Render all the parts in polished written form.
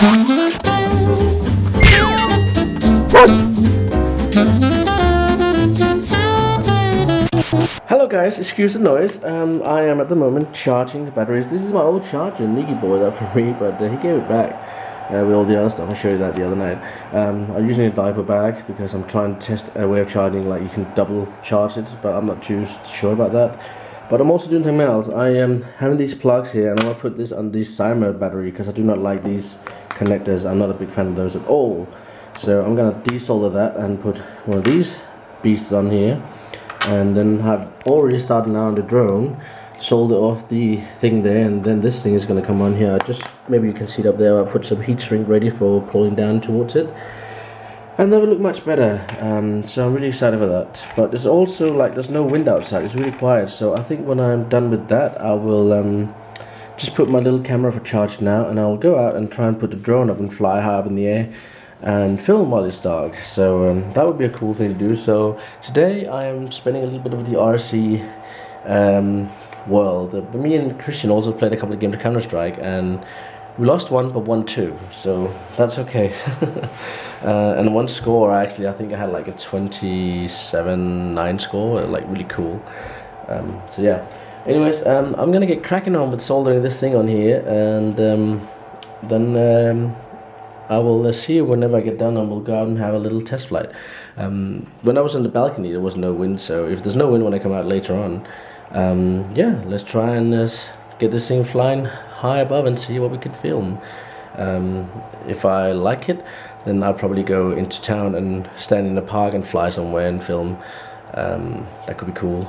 Hello guys, excuse the noise. I am at the moment charging the batteries. This is my old charger. Nicky bought that for me, but he gave it back with all the other stuff. I showed you that the other night. I'm using a diaper bag because I'm trying to test a way of charging, like you can double charge it, but I'm not too sure about that. But I'm also doing something else. I am having these plugs here, and I'm going to put this on the Cymer battery because I do not like these connectors. I'm not a big fan of those at all. So I'm going to desolder that and put one of these beasts on here. And then I've already started now on the drone, solder off the thing there, and then this thing is going to come on here. Just maybe you can see it up there. I put some heat shrink ready for pulling down towards it, and that will look much better. So I'm really excited for that. But it's also like there's no wind outside, it's really quiet. So I think when I'm done with that, I will just put my little camera for charge now, and I'll go out and try and put the drone up and fly high up in the air and film while it's dark. So that would be a cool thing to do. So today I am spending a little bit of the RC world. Me and Christian also played a couple of games of Counter-Strike, and we lost one but won two, so that's okay. And one score, actually I think I had like a 27-9 score, like really cool. So yeah, anyways, I'm gonna get cracking on with soldering this thing on here, and then I will see you whenever I get done, and we'll go out and have a little test flight. When I was on the balcony, there was no wind, so if there's no wind when I come out later on, yeah, let's try and get this thing flying high above and see what we can film. If I like it, then I'll probably go into town and stand in a park and fly somewhere and film. That could be cool.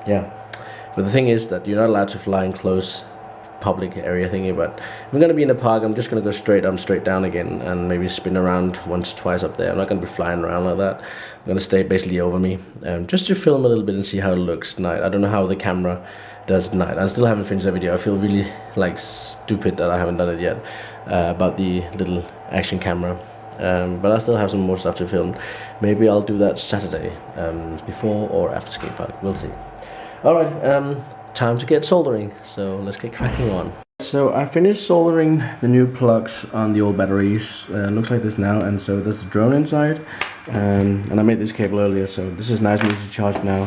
Yeah, but the thing is that you're not allowed to fly in close public area thingy, but if I'm going to be in a park, I'm just going to go straight down again and maybe spin around once or twice up there. I'm not going to be flying around like that. I'm going to stay basically over me, just to film a little bit and see how it looks tonight. I don't know how the camera does tonight. I still haven't finished that video. I feel really like stupid that I haven't done it yet about the little action camera, but I still have some more stuff to film. Maybe I'll do that Saturday, before or after skate park. We'll see. Alright, time to get soldering, so let's get cracking on. So I finished soldering the new plugs on the old batteries. Looks like this now, and so there's the drone inside, and I made this cable earlier, so this is nice and easy to charge now.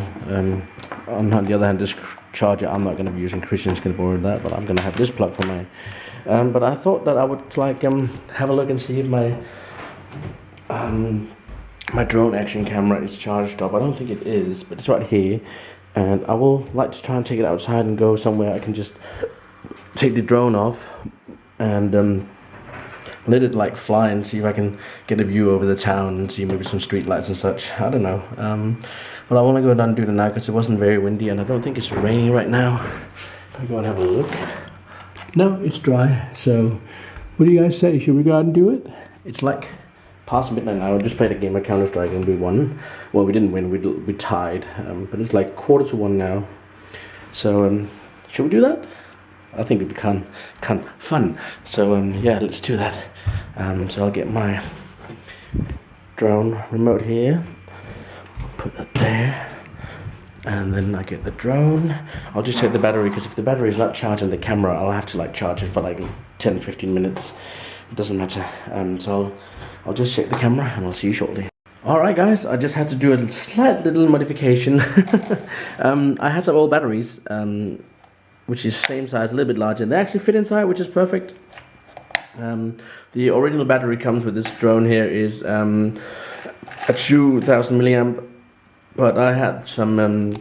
On the other hand, this charger I'm not going to be using. Christian's going to borrow that, but I'm going to have this plug for mine. But I thought that I would like have a look and see if my my drone action camera is charged up. I don't think it is, but it's right here. And I will like to try and take it outside and go somewhere I can just take the drone off and let it like fly and see if I can get a view over the town and see maybe some street lights and such. I don't know. But I want to go down and do it now because it wasn't very windy, and I don't think it's raining right now. I'll go and have a look. No, it's dry. So what do you guys say? Should we go out and do it? It's like past midnight now. I just played a game of Counter-Strike and we won. Well, we didn't win, we tied, but it's like 1:45 now. So should we do that? I think it'd be kind of fun. So yeah, let's do that. So I'll get my drone remote here, put that there, and then I get the drone. I'll just check the battery, because if the battery is not charging the camera, I'll have to like charge it for like 10-15 minutes. It doesn't matter. So I'll just check the camera and I'll see you shortly. Alright guys, I just had to do a slight little modification. I had some old batteries, which is same size, a little bit larger. They actually fit inside, which is perfect. The original battery comes with this drone here is a 2000 milliamp, but I had some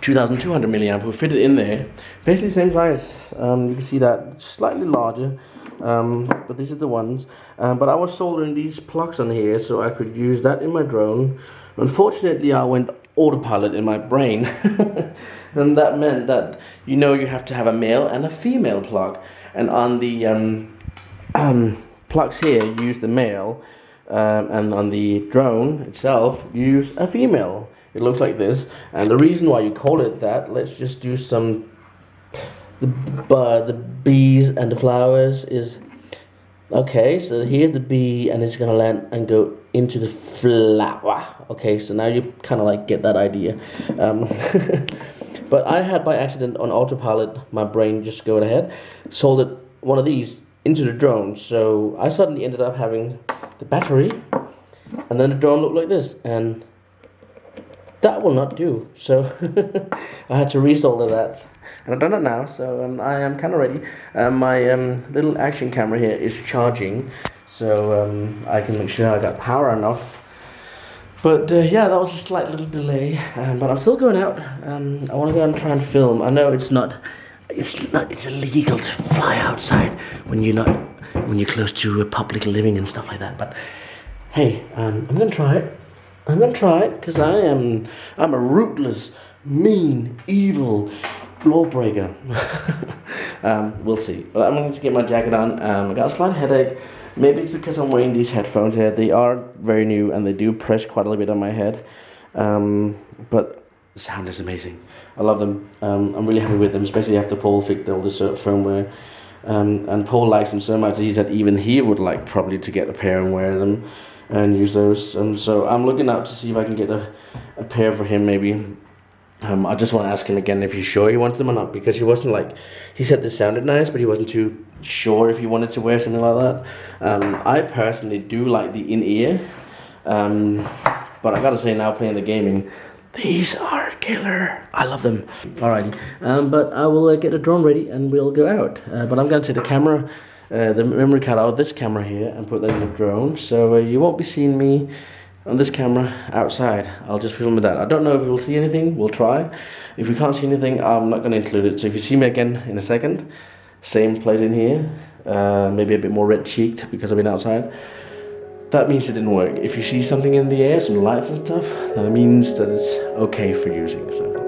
2200 milliamp who fitted in there. Basically same size. You can see that slightly larger. But these are the ones. But I was soldering these plugs on here so I could use that in my drone. Unfortunately, I went autopilot in my brain. And that meant that you have to have a male and a female plug. And on the plugs here, you use the male, and on the drone itself, you use a female. It looks like this. And the reason why you call it that, let's just do some the bees and the flowers is okay. So here's the bee, and it's gonna land and go into the flower. Okay, so now you kind of like get that idea. But I had by accident on autopilot, my brain just going ahead, soldered one of these into the drone. So I suddenly ended up having the battery, and then the drone looked like this, and that will not do. So I had to resolder that, and I've done it now. So I am kind of ready. My little action camera here is charging, so I can make sure I got power enough. But yeah, that was a slight little delay, but I'm still going out. I want to go and try and film. I know it's illegal to fly outside when you're close to a public living and stuff like that. But hey, I'm gonna try it. I'm gonna try it because I'm a rootless, mean, evil lawbreaker. We'll see. But I'm going to get my jacket on. I got a slight headache. Maybe it's because I'm wearing these headphones here. They are very new and they do press quite a little bit on my head. But the sound is amazing. I love them. I'm really happy with them, especially after Paul fixed all the firmware. And Paul likes them so much. He said even he would like probably to get a pair and wear them and use those. So I'm looking out to see if I can get a pair for him maybe. I just want to ask him again if he's sure he wants them or not, because he said this sounded nice, but he wasn't too sure if he wanted to wear something like that. I personally do like the in-ear, but I gotta say now, playing the gaming, these are killer. I love them. Alrighty, but I will get the drone ready and we'll go out. But I'm gonna take the camera, the memory card out of this camera here and put that in the drone, so you won't be seeing me on this camera outside. I'll just film with that. I don't know if we'll see anything. We'll try. If we can't see anything, I'm not going to include it. So if you see me again in a second, same place in here, maybe a bit more red cheeked because I've been outside, that means it didn't work. If you see something in the air, some lights and stuff, that means that it's okay for using. So.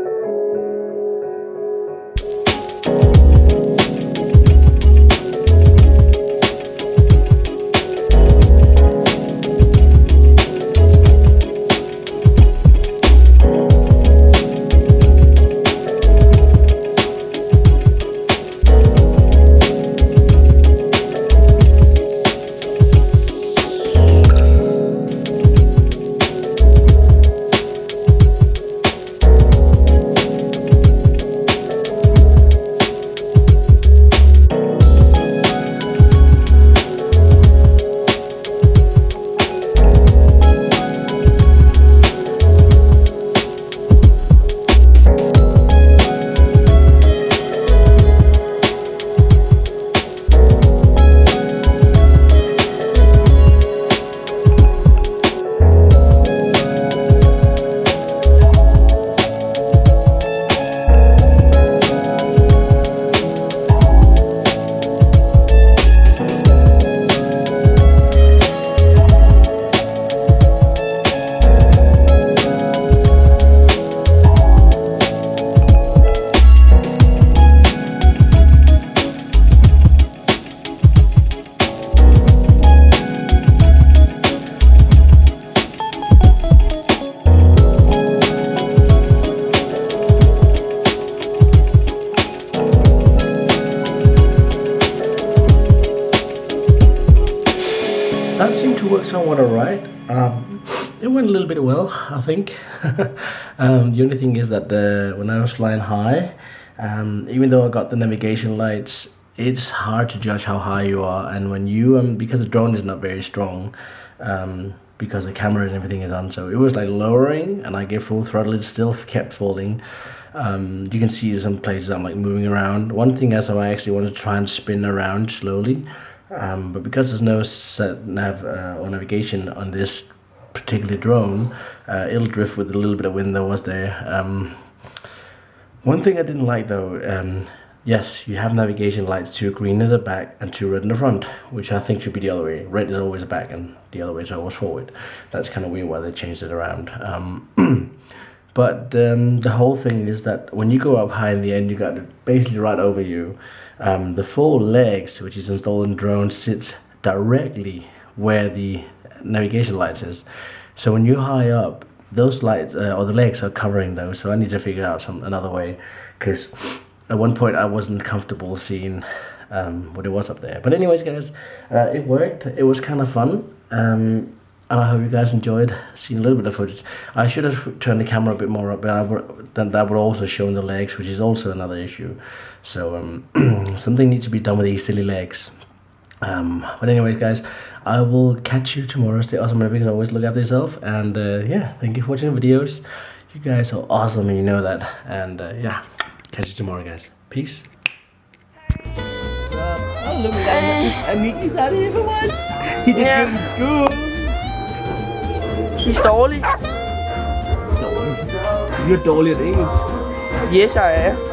That seemed to work somewhat alright. It went a little bit well, I think. The only thing is that when I was flying high, even though I got the navigation lights, it's hard to judge how high you are. And when you, because the drone is not very strong, because the camera and everything is on, so it was like lowering, and I gave full throttle, it still kept falling. You can see some places I'm like moving around. One thing is I actually wanted to try and spin around slowly. But because there's no set nav or navigation on this particular drone, it'll drift with a little bit of wind that was there. One thing I didn't like though, yes, you have navigation lights, 2 green in the back and 2 red in the front, which I think should be the other way. Red is always back and the other way is always forward. That's kind of weird why they changed it around. But the whole thing is that when you go up high in the end, you got it basically right over you. The 4 legs, which is installed in the drone, sits directly where the navigation lights is. So when you're high up, those lights or the legs are covering those. So I need to figure out another way, because at one point I wasn't comfortable seeing what it was up there. But anyways, guys, it worked. It was kind of fun. And I hope you guys enjoyed seeing a little bit of footage. I should have turned the camera a bit more up, but that would also show the legs, which is also another issue. So something needs to be done with these silly legs. But anyways, guys, I will catch you tomorrow. Stay awesome, because always look after yourself. And yeah, thank you for watching the videos. You guys are awesome, and you know that. And yeah, catch you tomorrow, guys. Peace. Oh, look at that. And Mickey's out of here for once. He did good in school. He's dårlig. You're dårlig at engelsk. Yes, I am.